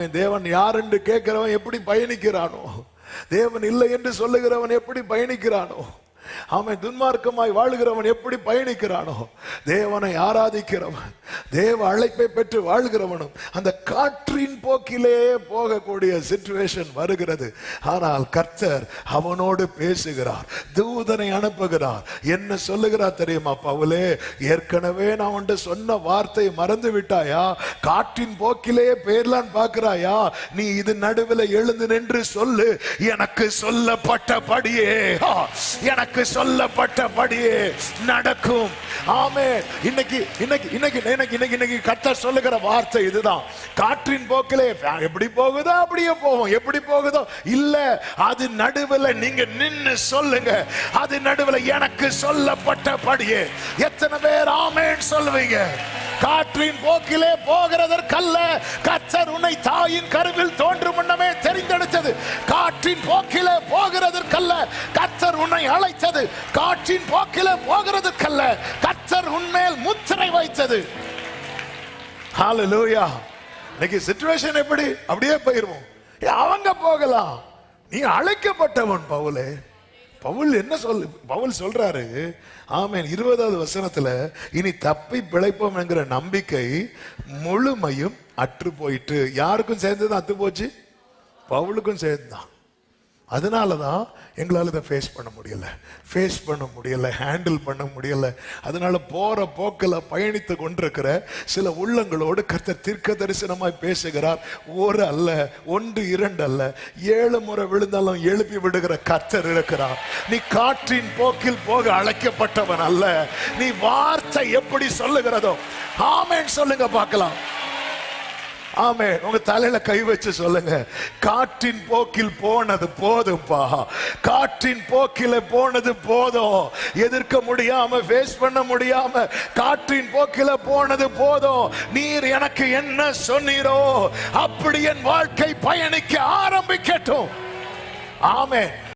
தேவன் யார் என்று கேட்கிறவன் எப்படி பயணிக்கிறானோ, தேவன் இல்லை என்று சொல்லுகிறவன் எப்படி பயணிக்கிறானோ, அவன் துன்மார்க்கமாய் வாழ்கிறவன் எப்படி பயணிக்கிறானோ, தேவனை ஆராதிக்கிறவன், தேவ அழைப்பை பெற்று வாழ்கிறவனும் அந்த காற்றின் போக்கிலே போகக்கூடிய சிச்சுவேஷன் வருகிறது. ஆனால் கர்த்தர் அவனோடு பேசுகிறார், தூதனை அனுப்புகிறார். என்ன சொல்லுகிறார் தெரியுமா? பவுலே, ஏற்கனவே நான் உன்ட சொன்ன வார்த்தை மறந்து விட்டாயா? காற்றின் போக்கிலே பேர்லான் பார்க்கிறாயா? நீ இது நடுவில் எழுந்து நின்று சொல்லு, எனக்கு சொல்லப்பட்டபடியே, எனக்கு சொல்லப்பட்டபடியே நடக்கும். ஆமென். இன்னைக்கு கர்த்தர் சொல்லுகிற வார்த்தை இதுதான். காற்றின் போக்கிலே எப்படி போகுதோ அப்படியே போகும். எப்படி போகுதோ இல்ல, அது நடுவில் நீங்க நின்னு சொல்லுங்க, அது நடுவில் எனக்கு சொல்லப்பட்டபடியே. எத்தனை பேர் ஆமென் சொல்லுவீங்க? காற்றின் போக்கிலே போகிறதற்கல்ல, கர்த்தர் உன்னை தாயின் கருவில் தோன்றும் முன்னமே தெரிந்தெடுத்தது. காற்றின் போக்கிலே போகிறதற்கல்ல, கர்த்தர் உன்னை அழைத்தது. காற்றின் போக்கிலே போகிறதற்கல்ல, கர்த்தர் உன்மேல் முத்திரை வைத்தது. ஹல்லேலூயா. இன்னைக்கு சிச்சுவேஷன் எப்படி? அப்படியே போயிருவோம். அவங்க போகலாம், நீ அழைக்கப்பட்டவன். பவுல் என்ன பவுல் சொல்றாரு? ஆமென். 20வது வசனத்துல, இனி தப்பி பிழைப்போம் என்கிற நம்பிக்கை முழுமையும் அற்று போயிட்டு. யாருக்கும் சேர்ந்துதான் அத்து போச்சு? பவுலுக்கும் சேர்ந்துதான். அதனாலதான் எங்களால் இதை ஃபேஸ் பண்ண முடியல, ஹேண்டில் பண்ண முடியல. அதனால போற போக்கில் பயணித்து கொண்டிருக்கிற சில உள்ளங்களோடு கர்த்தர் தீர்க்க தரிசனமாய் பேசுகிறார். ஒரு அல்ல, 1 2 அல்ல, 7 முறை விழுந்தாலும் எழுப்பி விடுகிற கர்த்தர் இருக்கிறார். நீ காற்றின் போக்கில் போக அழைக்கப்பட்டவன் அல்ல. நீ வார்த்தை எப்படி சொல்லுகிறதோ ஆமென் சொல்லுங்க பார்க்கலாம். ஆமென். உங்க தலையில கை வச்சு சொல்லுங்க, காற்றின் போக்கில் போனது போதும்பா. காற்றின் போக்கில போனது போதும். எதிர்க்க முடியாம, ஃபேஸ் பண்ண முடியாம காற்றின் போக்கில போனது போதும். நீர் எனக்கு என்ன சொன்னீரோ அப்படி என் வாழ்க்கை பயணிக்க ஆரம்பிக்கட்டும். ஆமென்.